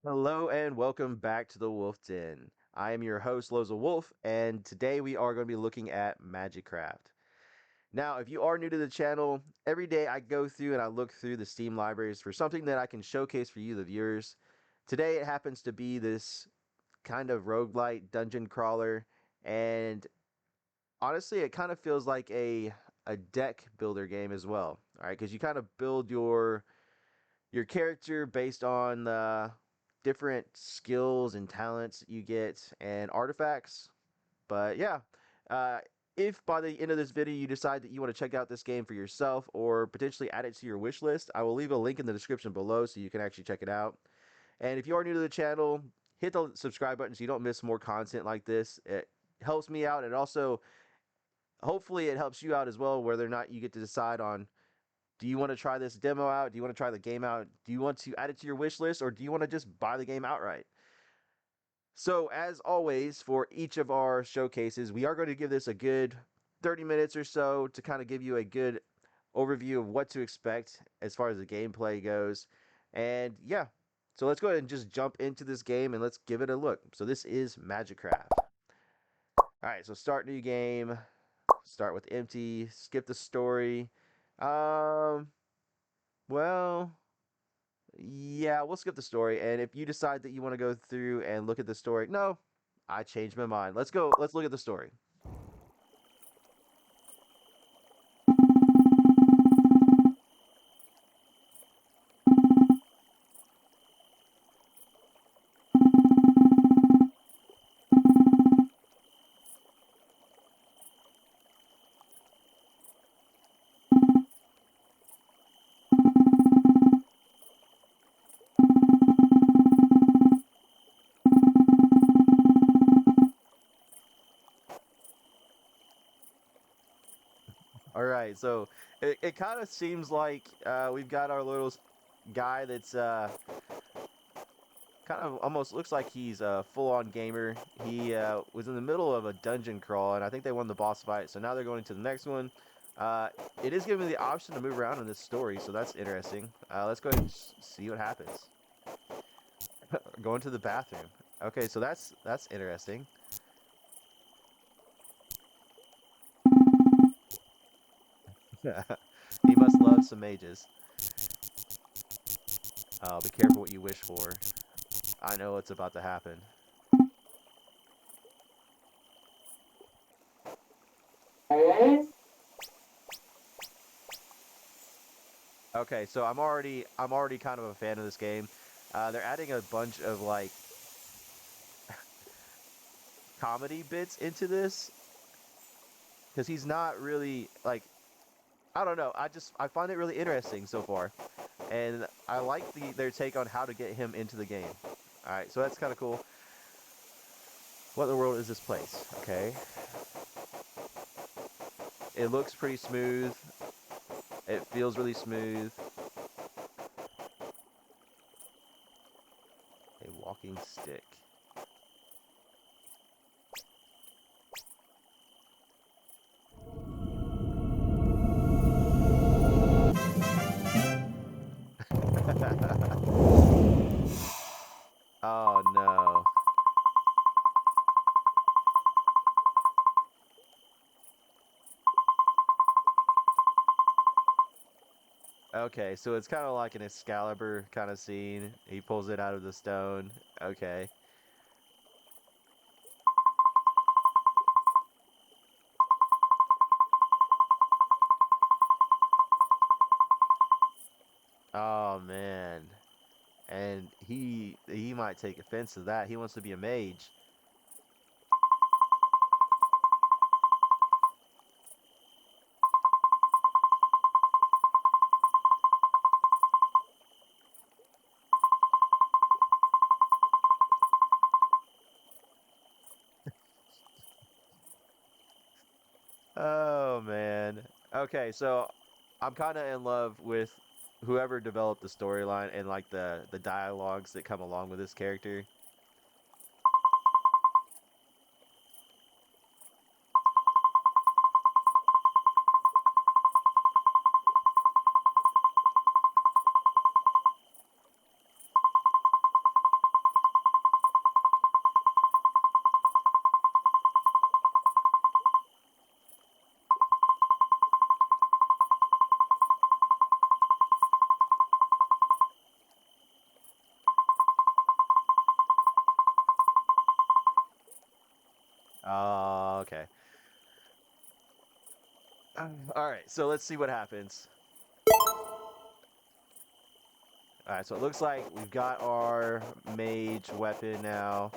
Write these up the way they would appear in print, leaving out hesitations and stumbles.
Hello and welcome back to the Wolfe Den. I am your host, Loza Wolf, and today we are going to be looking at Magicraft. Now, if you are new to the channel, every day I go through and I look through the Steam libraries for something that I can showcase for you, the viewers. Today it happens to be this kind of roguelite dungeon crawler, and honestly, it kind of feels like a deck builder game as well. All right, because you kind of build your character based on the different skills and talents you get and artifacts. But yeah, uh, if by the end of this video you decide that you want to check out this game for yourself or potentially add it to your wish list, I will leave a link in the description below so you can actually check it out. And if you are new to the channel, hit the subscribe button so you don't miss more content like this. It helps me out, and also hopefully it helps you out as well, whether or not you get to decide on, do you want to try this demo out? Do you want to try the game out? Do you want to add it to your wish list, or do you want to just buy the game outright? So, as always, for each of our showcases, we are going to give this a good 30 minutes or so to kind of give you a good overview of what to expect as far as the gameplay goes. And yeah, so let's go ahead and just jump into this game and let's give it a look. So, this is Magicraft. All right, so start new game, start with empty, skip the story. Um, well, yeah, we'll skip the story. And if you decide that you want to go through and look at the story, no, I changed my mind. Let's go. Let's look at the story. All right. So it kind of seems like we've got our little guy that's kind of almost looks like he's a full-on gamer. He was in the middle of a dungeon crawl, and I think they won the boss fight. So now they're going to the next one. Uh, it is giving me the option to move around in this story, so that's interesting. Let's go ahead and see what happens. Going to the bathroom. Okay, so that's interesting. He must love some mages. Be careful what you wish for. I know what's about to happen. Okay, so I'm already kind of a fan of this game. They're adding a bunch of like comedy bits into this because he's not really like, I don't know. I find it really interesting so far, and I like their take on how to get him into the game. All right, so that's kind of cool. What in the world is this place? Okay, it looks pretty smooth. It feels really smooth. A walking stick. Oh no. Okay, so it's kind of like an Excalibur kind of scene. He pulls it out of the stone. Okay. Oh man. And he might take offense to that. He wants to be a mage. Oh man. Okay, so I'm kind of in love with whoever developed the storyline and like the dialogues that come along with this character. Okay. Alright, so let's see what happens. Alright, so it looks like we've got our mage weapon now.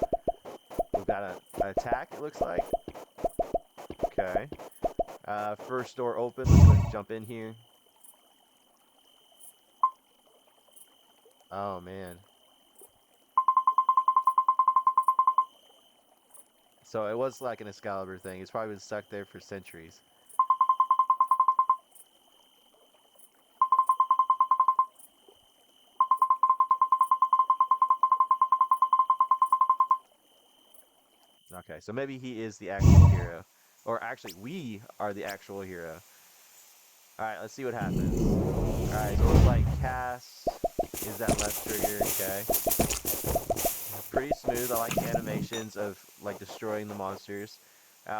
We've got an attack, it looks like. Okay. First door open. Let's go ahead and jump in here. Oh, man. So it was like an Excalibur thing. It's probably been stuck there for centuries. Okay, so maybe he is the actual hero. Or actually, we are the actual hero. Alright, let's see what happens. Alright, so it looks like cast is that left trigger, okay. Pretty smooth. I like the animations of like destroying the monsters.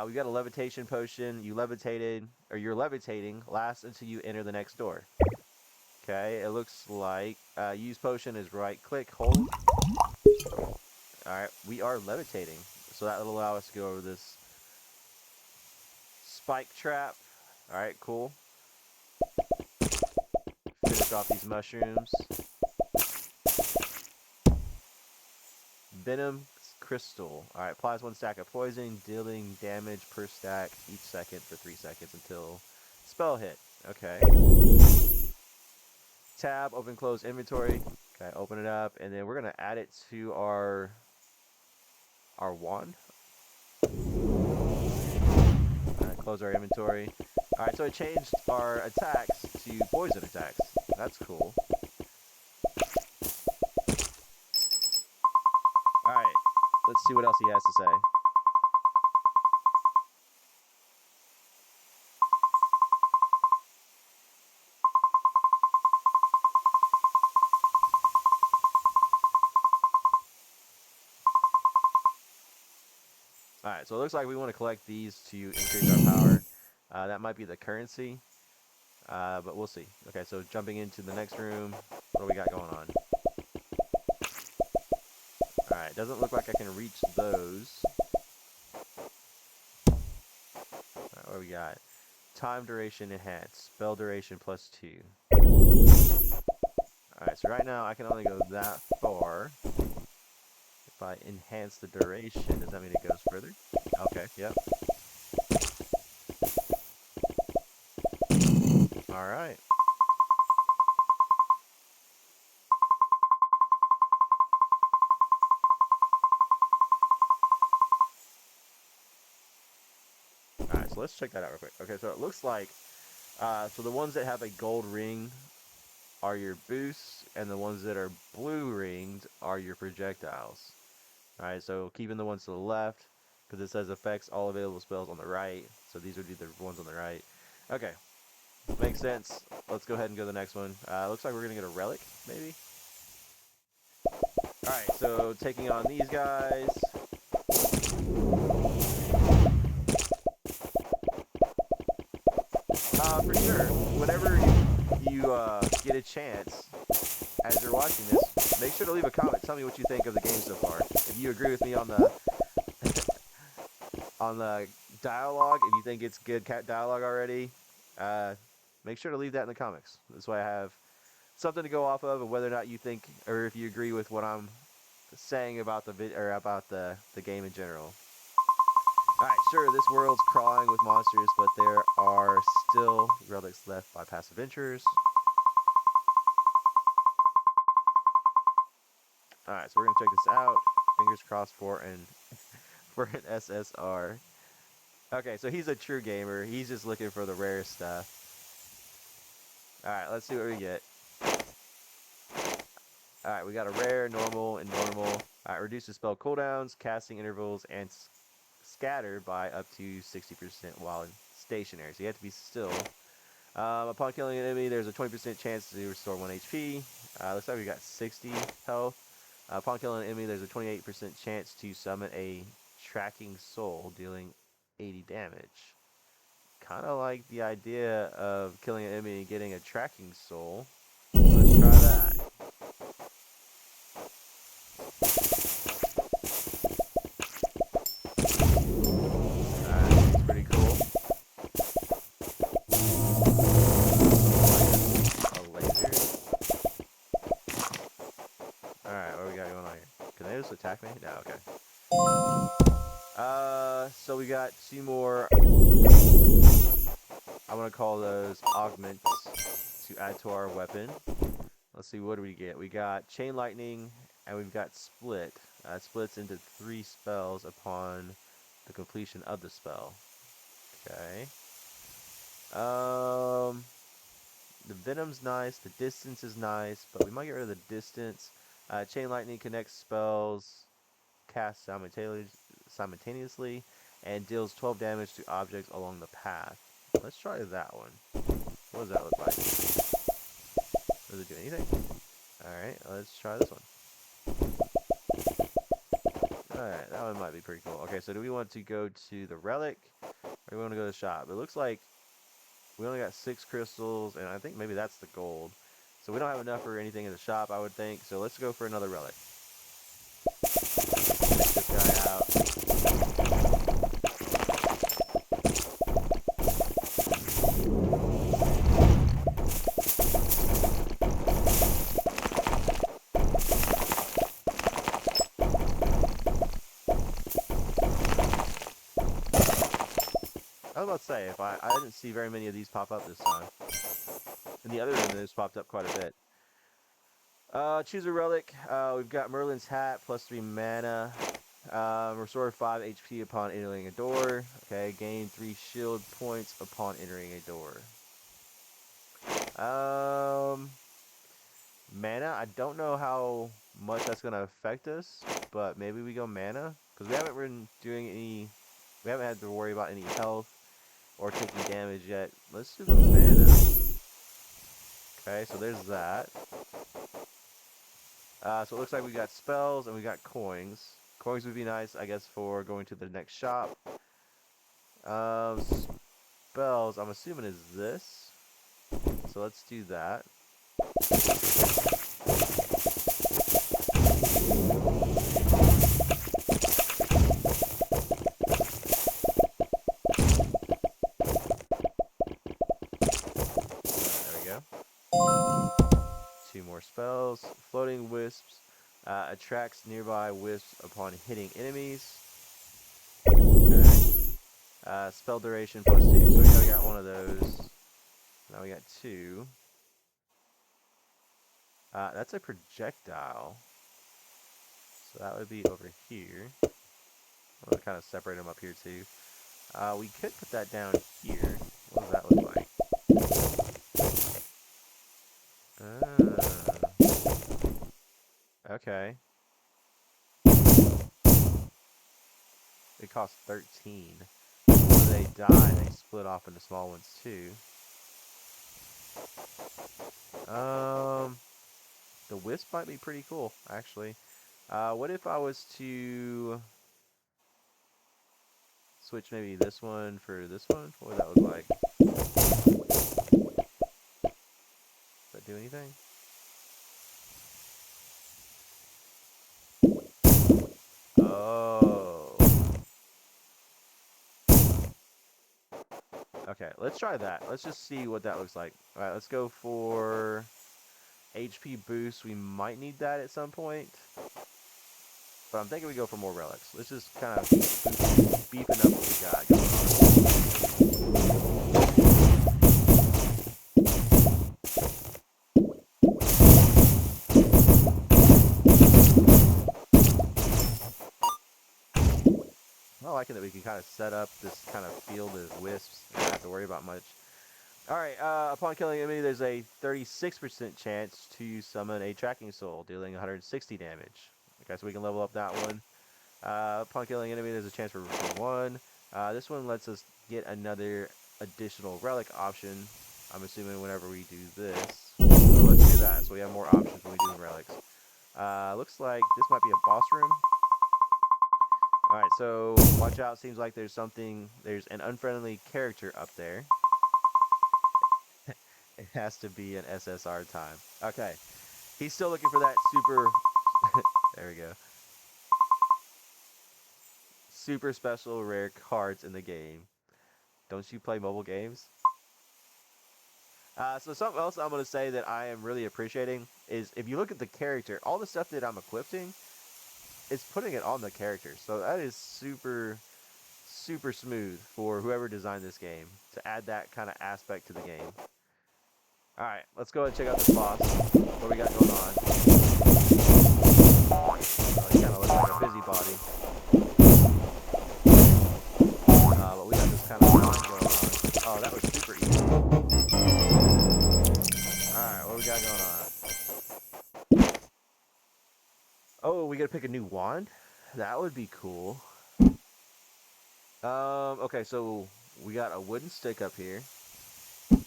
We got a levitation potion. You levitated, or you're levitating, lasts until you enter the next door. Okay, it looks like use potion is right click, hold. Alright, we are levitating. So that will allow us to go over this spike trap. Alright, cool. Finish off these mushrooms. Venom crystal. Alright, applies 1 stack of poison, dealing damage per stack each second for 3 seconds until spell hit. Okay. Tab, open close inventory. Okay, open it up, and then we're gonna add it to our wand. Alright, close our inventory. Alright, so it changed our attacks to poison attacks. That's cool. Alright, let's see what else he has to say. Alright, so it looks like we want to collect these to increase our power. That might be the currency, but we'll see. Okay, so jumping into the next room, what do we got going on? Alright, doesn't look like I can reach those. Alright, what do we got? Time duration enhanced, spell duration +2. Alright, so right now I can only go that far. If I enhance the duration, does that mean it goes further? Okay, yep. Alright. Alright, so let's check that out real quick. Okay, so it looks like, so the ones that have a gold ring are your boosts, and the ones that are blue ringed are your projectiles. Alright, so keeping the ones to the left, because it says affects all available spells on the right, so these would be the ones on the right. Okay, makes sense. Let's go ahead and go to the next one. Looks like we're going to get a relic, maybe? Alright, so taking on these guys. For sure, whenever you get a chance, as you're watching this, make sure to leave a comment. Tell me what you think of the game so far. If you agree with me on the on the dialogue, if you think it's good dialogue already, make sure to leave that in the comments. This way I have something to go off of whether or not you think, or if you agree with what I'm saying about the game in general. Alright, sure, this world's crawling with monsters, but there are still relics left by past adventurers. Alright, so we're going to check this out. Fingers crossed for an SSR. Okay, so he's a true gamer. He's just looking for the rare stuff. Alright, let's see what we get. Alright, we got a rare, normal, and normal. Alright, reduces spell cooldowns, casting intervals, and scatter by up to 60% while stationary. So you have to be still. Upon killing an enemy, there's a 20% chance to restore 1 HP. Looks like we got 60 health. Upon killing an enemy, there's a 28% chance to summon a tracking soul, dealing 80 damage. Kind of like the idea of killing an enemy and getting a tracking soul. Let's try that. going on here? Can they just attack me? No, okay. So we got 2 more. I'm gonna call those augments to add to our weapon. Let's see, what do we get? We got chain lightning, and we've got split. It splits into 3 spells upon the completion of the spell. Okay. The venom's nice. The distance is nice, but we might get rid of the distance. Chain lightning connects spells cast simultaneously and deals 12 damage to objects along the path. Let's try that one. What does that look like? Does it do anything? Alright, let's try this one. Alright, that one might be pretty cool. Okay, so do we want to go to the relic, or do we want to go to the shop? It looks like we only got 6 crystals, and I think maybe that's the gold. So we don't have enough for anything in the shop, I would think. So let's go for another relic. Take this guy out. I was about to say, if I didn't see very many of these pop up this time. And the other one has popped up quite a bit. Choose a relic. We've got Merlin's Hat, plus 3 mana. Restore 5 HP upon entering a door. Okay, gain 3 shield points upon entering a door. Mana, I don't know how much that's going to affect us, but maybe we go mana, because we haven't been doing any, we haven't had to worry about any health or taking damage yet. Let's do the mana. Okay, so there's that. So it looks like we got spells and we got coins. Coins would be nice, I guess, for going to the next shop. Spells, I'm assuming is this. So let's do that. There we go. 2 more spells. Floating wisps. Attracts nearby wisps upon hitting enemies. Okay. Spell duration plus 2. So we already got one of those. Now we got 2. That's a projectile. So that would be over here. I'm gonna kind of separate them up here too. We could put that down here. What does that look like? Okay. It costs 13. When they die, they split off into small ones too. The wisp might be pretty cool, actually. What if I was to switch maybe this one for this one? What would that look like? Does that do anything? Oh. Okay, let's try that. Let's just see what that looks like. Alright, let's go for HP boost. We might need that at some point. But I'm thinking we go for more relics. Let's just kind of beefing up what we got going on. I like it that we can kind of set up this kind of field of wisps and not have to worry about much. Alright, upon killing an enemy, there's a 36% chance to summon a tracking soul, dealing 160 damage. Okay, so we can level up that one. Upon killing an enemy, there's a chance for 1. This one lets us get another additional relic option, I'm assuming whenever we do this. So let's do that, so we have more options when we do relics. Looks like this might be a boss room. Alright, so watch out, seems like there's an unfriendly character up there. It has to be an SSR time. Okay, he's still looking for that super, there we go. Super special rare cards in the game. Don't you play mobile games? So something else I'm going to say that I am really appreciating is if you look at the character, all the stuff that I'm equipping is putting it on the character. So that is super, super smooth for whoever designed this game to add that kind of aspect to the game. All right, let's go and check out this boss. What do we got going on? He kind of looks like a busybody. But we got this kind of line going on. Oh, that was super easy. Alright, what we got going on? Oh, we gotta pick a new wand? That would be cool. Okay, so we got a wooden stick up here.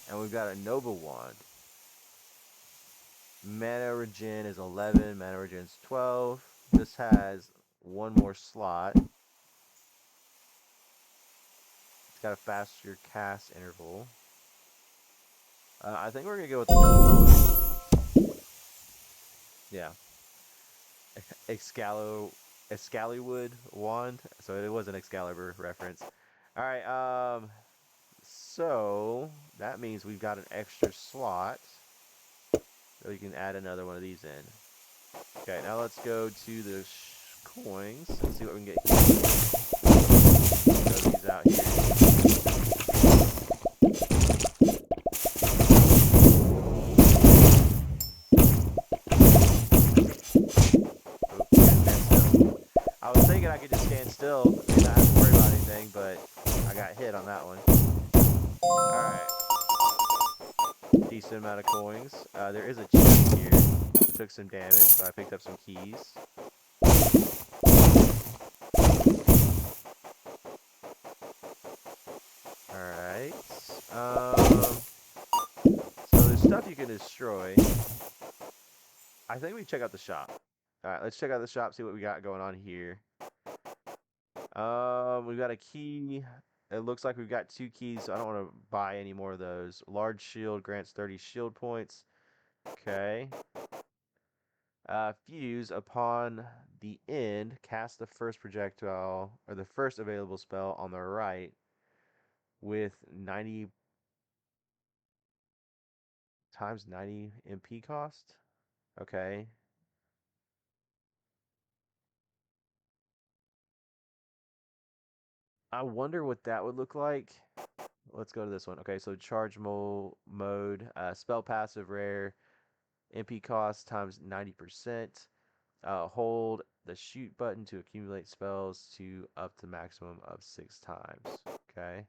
And we've got a Nova wand. Mana regen is 11, mana regen is 12. This has one more slot. It's got a faster cast interval. I think we're gonna go with the Nova wand. Yeah. Excalibur wand. So it was an Excalibur reference. Alright, so that means we've got an extra slot. So you can add another one of these in. Okay, now let's go to the coins and see what we can get here. Throw these out here. I was thinking I could just stand still and not have to worry about anything, but I got hit on that one. Alright. Decent amount of coins. There is a chest here. It took some damage, but I picked up some keys. Alright. So there's stuff you can destroy. I think we check out the shop. Alright, let's check out the shop, see what we got going on here. We've got a key. It looks like we've got 2 keys, so I don't want to buy any more of those. Large shield grants 30 shield points. Okay. Fuse, upon the end, cast the first projectile, or the first available spell on the right with 90 times 90 MP cost. Okay. I wonder what that would look like. Let's go to this one. Okay, so charge mode, spell passive rare, MP cost times 90%. Hold the shoot button to accumulate spells to up to maximum of 6 times. Okay.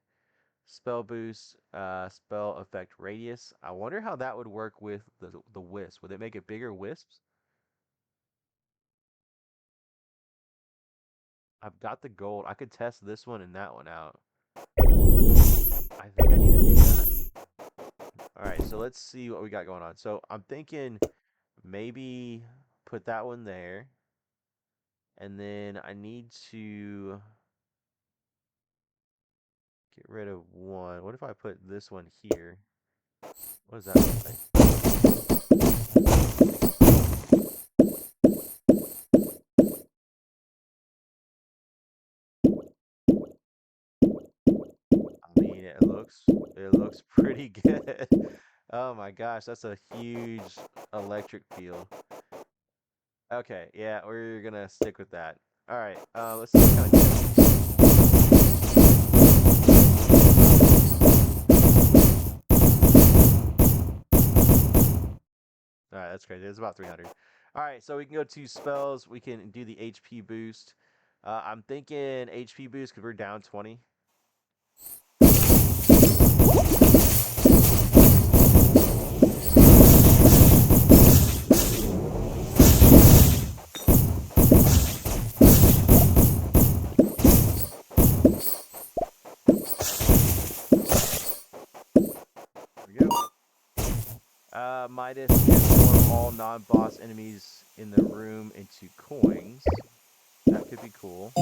Spell boost, spell effect radius. I wonder how that would work with the wisp. Would it make it bigger wisps? I've got the gold. I could test this one and that one out. I think I need to do that. Alright, so let's see what we got going on. So I'm thinking maybe put that one there. And then I need to get rid of one. What if I put this one here? What does that look like? I mean, it looks pretty good. Oh my gosh, that's a huge electric field. Okay, yeah, we're gonna stick with that. All right, let's see what kind of. All right, that's crazy. It's about 300. All right, so we can go to spells. We can do the HP boost. I'm thinking HP boost because we're down 20. Midas transform all non-boss enemies in the room into coins. That could be cool.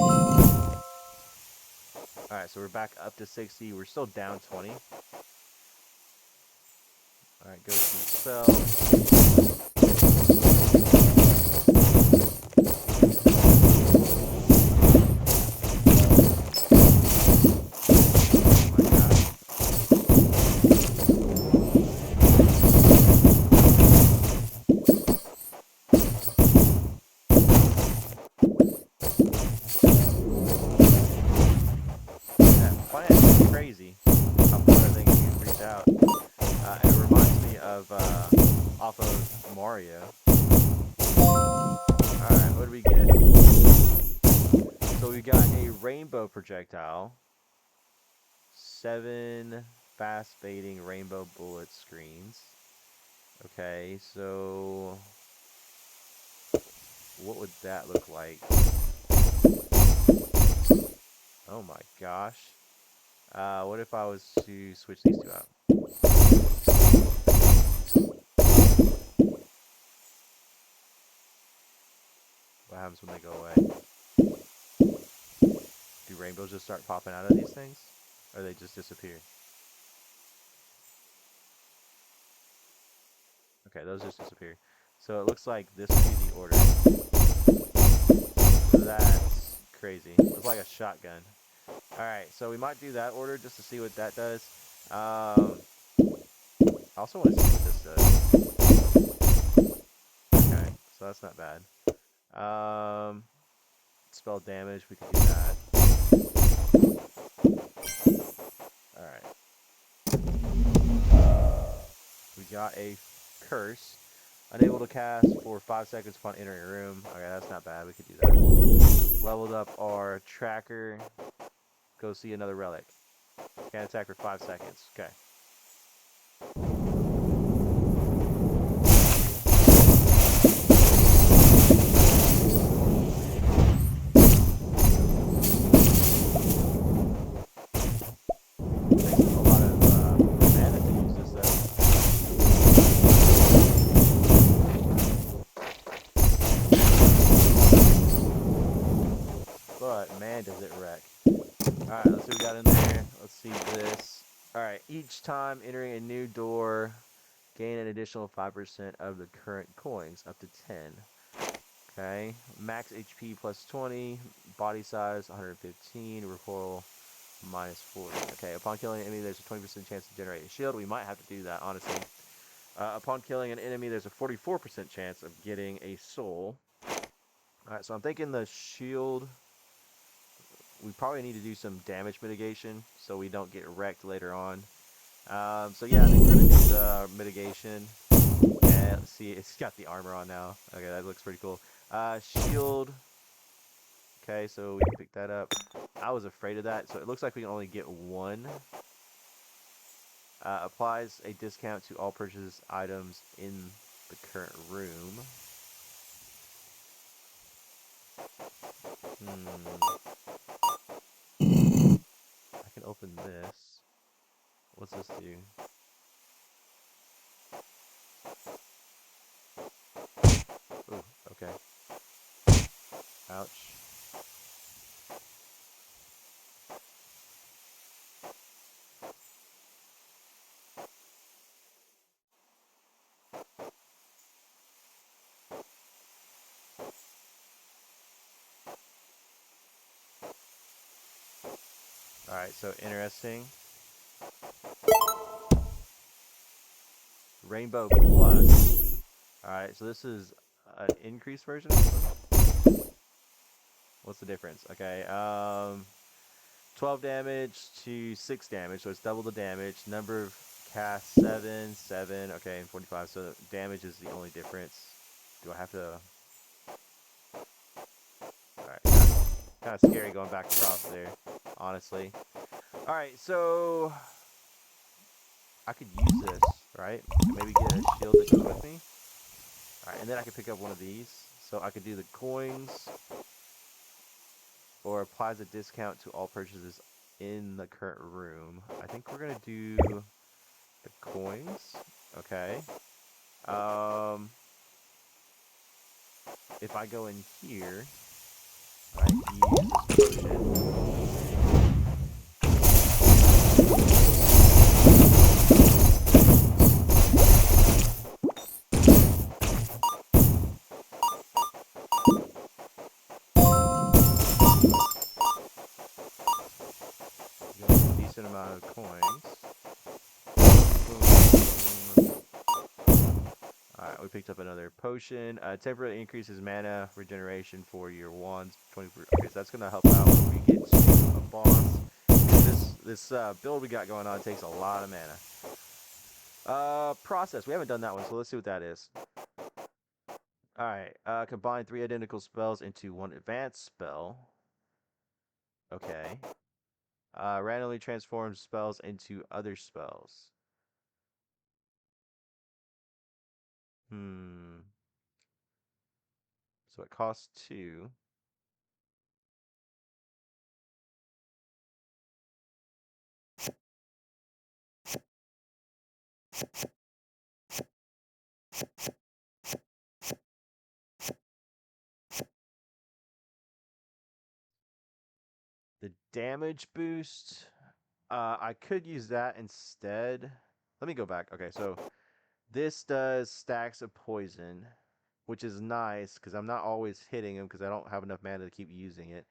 Alright, so we're back up to 60. We're still down 20. Alright, go to spell. crazy how far that thing can reach out. And it reminds me of off of Mario. Alright, what do we get? So we got a rainbow projectile, 7 fast fading rainbow bullet screens. Okay, so what would that look like? Oh my gosh. What if I was to switch these two out? What happens when they go away? Do rainbows just start popping out of these things? Or they just disappear? Okay, those just disappear. So it looks like this would be the order. That's crazy. It's like a shotgun. Alright, so we might do that order just to see what that does. I also want to see what this does. Okay, so that's not bad. Spell damage, we can do that. Alright. We got a curse. Unable to cast for 5 seconds upon entering a room. Okay, that's not bad. We could do that. Leveled up our tracker. Go see another relic. Can't attack for 5 seconds. Okay. But man, does it wreck. Alright, let's see what we got in there. Let's see this. Alright, each time entering a new door, gain an additional 5% of the current coins, up to 10. Okay, max HP plus 20, body size 115, recoil minus 40. Okay, upon killing an enemy, there's a 20% chance to generate a shield. We might have to do that, honestly. Upon killing an enemy, there's a 44% chance of getting a soul. Alright, so I'm thinking the shield, we probably need to do some damage mitigation so we don't get wrecked later on. So yeah, I think we're going to do the mitigation. And let's see, it's got the armor on now. Okay, that looks pretty cool. Shield. Okay, so we can pick that up. I was afraid of that, so it looks like we can only get one. Applies a discount to all purchased items in the current room. I can open this. What's this do? Ooh, okay. Ouch. Alright, so interesting. Rainbow Plus. Alright, so this is an increased version? What's the difference? Okay, 12 damage to 6 damage, so it's double the damage. Number of casts 7, 7, okay, and 45, so damage is the only difference. Do I have to... Alright, kind of scary going back across there, honestly. Alright, so... I could use this, right? And maybe get a shield that goes with me. Alright, and then I could pick up one of these. So I could do the coins... or applies a discount to all purchases in the current room. I think we're going to do the coins. Okay. If I go in here, I use this potion. Decent amount of coins. Alright, we picked up another potion. Temporarily increases mana regeneration for your wands. 20%. Okay, so that's going to help out when we get to a boss. This This build we got going on takes a lot of mana. Process. We haven't done that one, so let's see what that is. Alright, combine 3 identical spells into 1 advanced spell. Okay. Randomly transform spells into other spells. So it costs 2. The damage boost, I could use that instead. Let me go back. Okay, so this does stacks of poison, which is nice because I'm not always hitting them because I don't have enough mana to keep using it.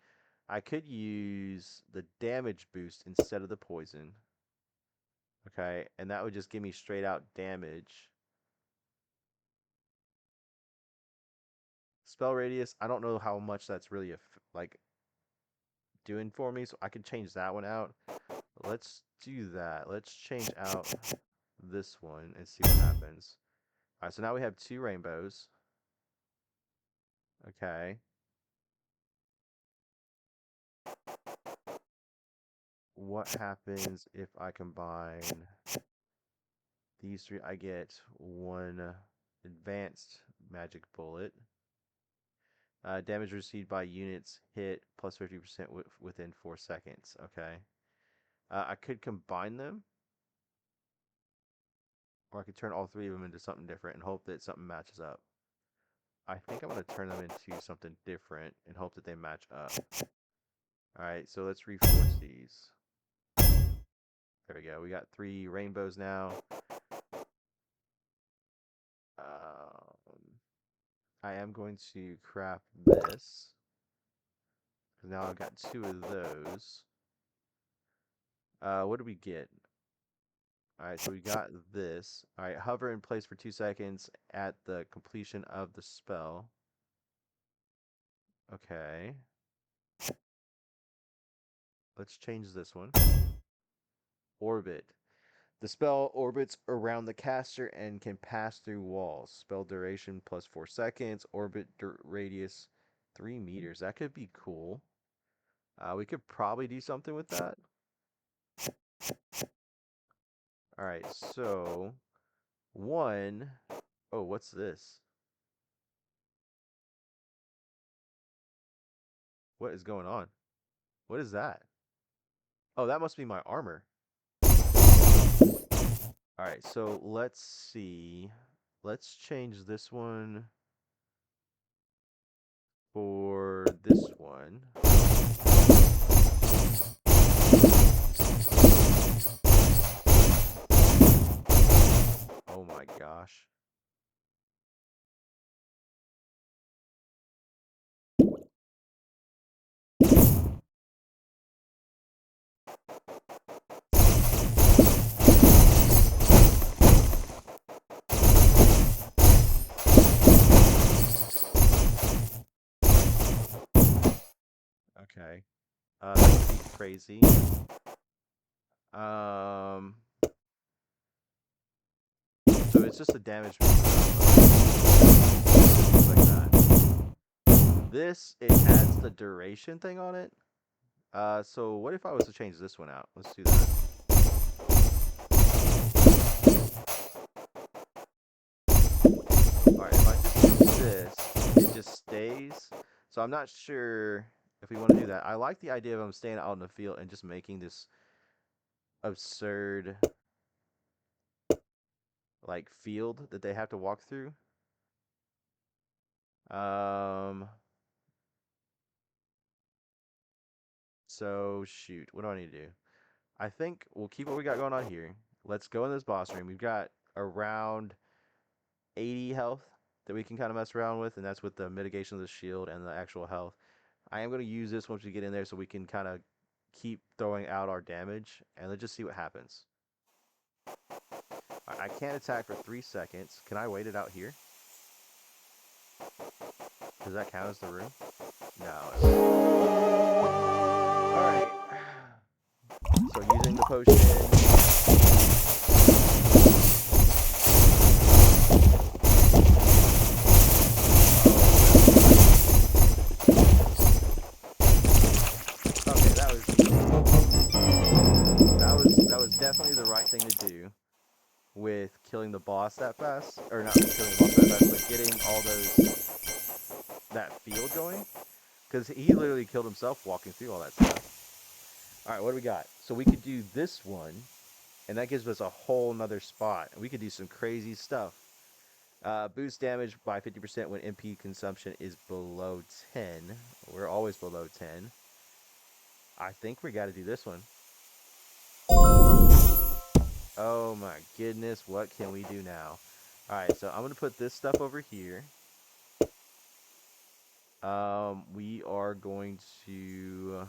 I could use the damage boost instead of the poison. Okay, and that would just give me straight out damage. Spell radius, I don't know how much that's really like doing for me, so I can change that one out. Let's do that. Let's change out this one and see what happens. Alright, so now we have 2 rainbows. Okay. What happens if I combine these 3? I get 1 advanced magic bullet. Damage received by units hit plus 50% within 4 seconds. Okay. I could combine them. Or I could turn all 3 of them into something different and hope that something matches up. I think I'm going to turn them into something different and hope that they match up. Alright, so let's reforce these. There we go. We got 3 rainbows now. I am going to craft this. Because now I've got 2 of those. What do we get? Alright, so we got this. Alright, hover in place for 2 seconds at the completion of the spell. Okay. Let's change this one. Orbit. The spell orbits around the caster and can pass through walls. Spell duration plus 4 seconds. Orbit radius 3 meters. That could be cool. We could probably do something with that. Alright, so... 1... Oh, what's this? What is going on? What is that? Oh, that must be my armor. Alright, so let's see. Let's change this one for this one. Oh my gosh. Okay. That could be crazy. So it's just a damage like that. This, it adds the duration thing on it. So what if I was to change this one out? Let's do that. Alright, if I just do this, it just stays. So I'm not sure if we want to do that. I like the idea of them staying out in the field and just making this absurd like field that they have to walk through. So shoot, what do I need to do? I think we'll keep what we got going on here. Let's go in this boss room. We've got around 80 health that we can kind of mess around with, and that's with the mitigation of the shield and the actual health. I am going to use this once we get in there so we can kind of keep throwing out our damage, and let's just see what happens. I can't attack for 3 seconds. Can I wait it out here? Does that count as the room? No. Alright. So using the potion. Okay, that was that was definitely the right thing to do with killing the boss that fast, or not killing the boss that fast, but getting all that field going, because he literally killed himself walking through all that stuff. All right, what do we got? So we could do this one, and that gives us a whole nother spot. We could do some crazy stuff. Boost damage by 50% when MP consumption is below 10. We're always below 10. I think we got to do this one. Oh my goodness, what can we do now? Alright, so I'm going to put this stuff over here. We are going to...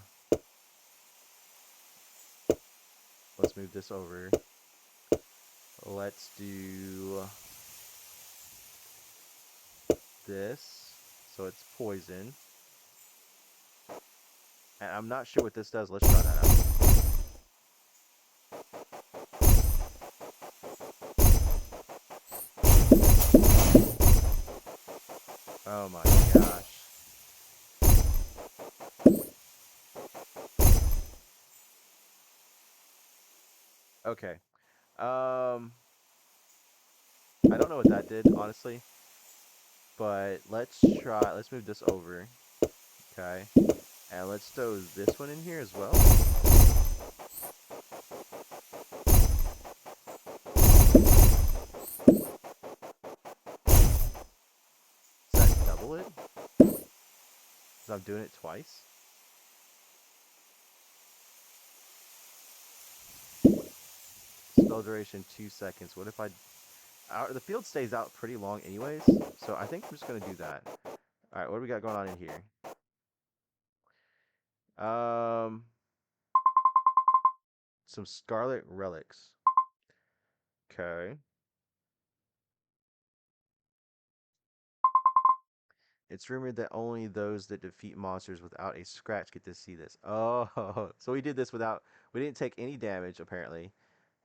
Let's move this over. Let's do this. So it's poison. And I'm not sure what this does. Let's try that out. Oh my gosh. Okay. I don't know what that did, honestly. But let's try, let's move this over. Okay. And let's throw this one in here as well. Does that double it? Because I'm doing it twice. Spell duration 2 seconds. What if the field stays out pretty long anyways, so I think I'm just going to do that. Alright, what do we got going on in here? Some scarlet relics. Okay. It's rumored that only those that defeat monsters without a scratch get to see this. Oh, so we did this without, we didn't take any damage apparently.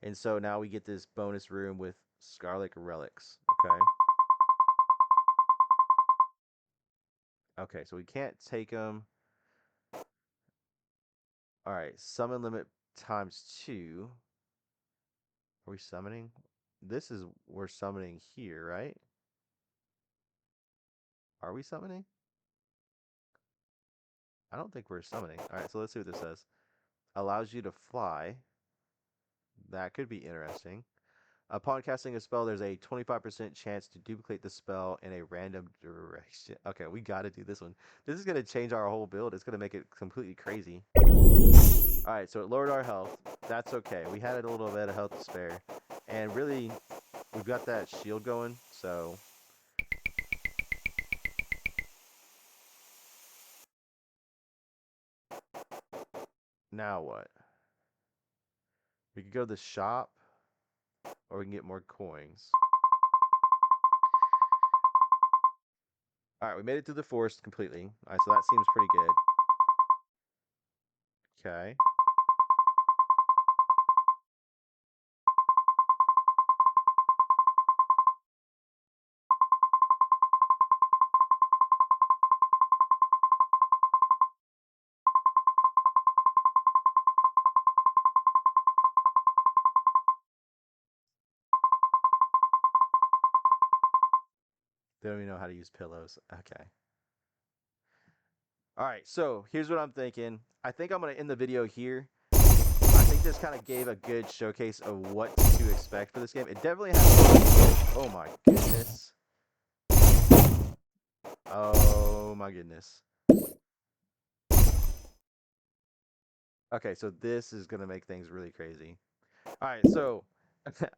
And so now we get this bonus room with scarlet relics. Okay. Okay, so we can't take them. Alright, summon limit times 2. Are we summoning? This is, we're summoning here, right? Are we summoning? I don't think we're summoning. Alright, so let's see what this says. Allows you to fly. That could be interesting. Upon casting a spell, there's a 25% chance to duplicate the spell in a random direction. Okay, we gotta do this one. This is gonna change our whole build. It's gonna make it completely crazy. Alright, so it lowered our health. That's okay. We had a little bit of health to spare. And really, we've got that shield going, so... Now what? We could go to the shop, or we can get more coins. Alright, we made it through the forest completely. Alright, so that seems pretty good. Okay. They don't even know how to use pillows. Okay. Alright, so here's what I'm thinking. I think I'm going to end the video here. I think this kind of gave a good showcase of what to expect for this game. It definitely has... Oh my goodness. Oh my goodness. Okay, so this is going to make things really crazy. Alright, so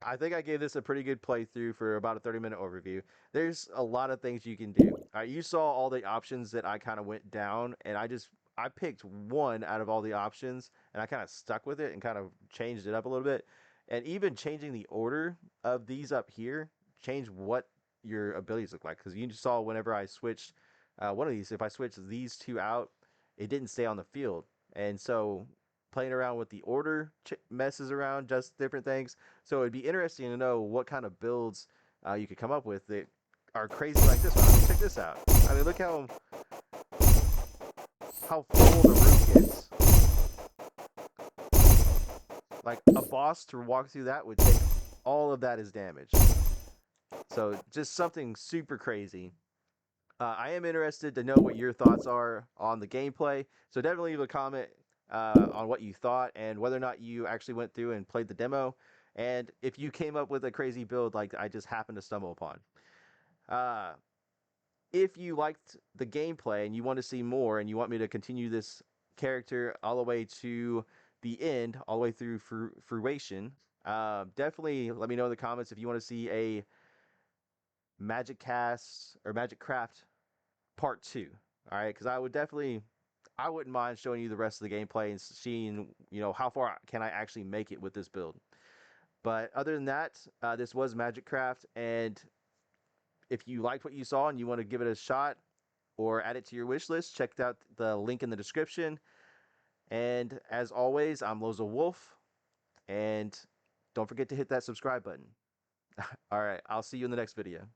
I think I gave this a pretty good playthrough for about a 30-minute overview. There's a lot of things you can do. Alright, you saw all the options that I kind of went down, and I picked one out of all the options, and I kind of stuck with it and kind of changed it up a little bit. And even changing the order of these up here changed what your abilities look like. Because you saw whenever I switched one of these, if I switched these two out, it didn't stay on the field. And so playing around with the order, messes around, just different things. So it'd be interesting to know what kind of builds you could come up with that are crazy like this one. I mean, check this out. I mean, look how full the room gets. Like a boss to walk through that would take all of that as damage. So just something super crazy. I am interested to know what your thoughts are on the gameplay. So definitely leave a comment on what you thought and whether or not you actually went through and played the demo. And if you came up with a crazy build like I just happened to stumble upon. If you liked the gameplay and you want to see more and you want me to continue this character all the way to the end, all the way through fruition, definitely let me know in the comments if you want to see a Magiccast or Magicraft part 2. All right, because I wouldn't mind showing you the rest of the gameplay and seeing, how far can I actually make it with this build. But other than that, this was Magicraft, and if you liked what you saw and you want to give it a shot or add it to your wish list, check out the link in the description. And as always, I'm Loza Wolf, and don't forget to hit that subscribe button. All right, I'll see you in the next video.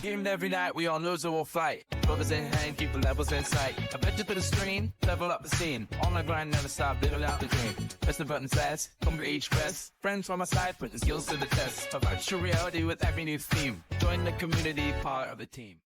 Game every night, we on Loza will fight. Brothers in hand, keep the levels in sight. I bet you to the stream, level up the scene. On the grind, never stop, living out the dream. Press the buttons fast, come to each press. Friends from my side, putting skills to the test. A virtual reality with every new theme. Join the community, part of the team.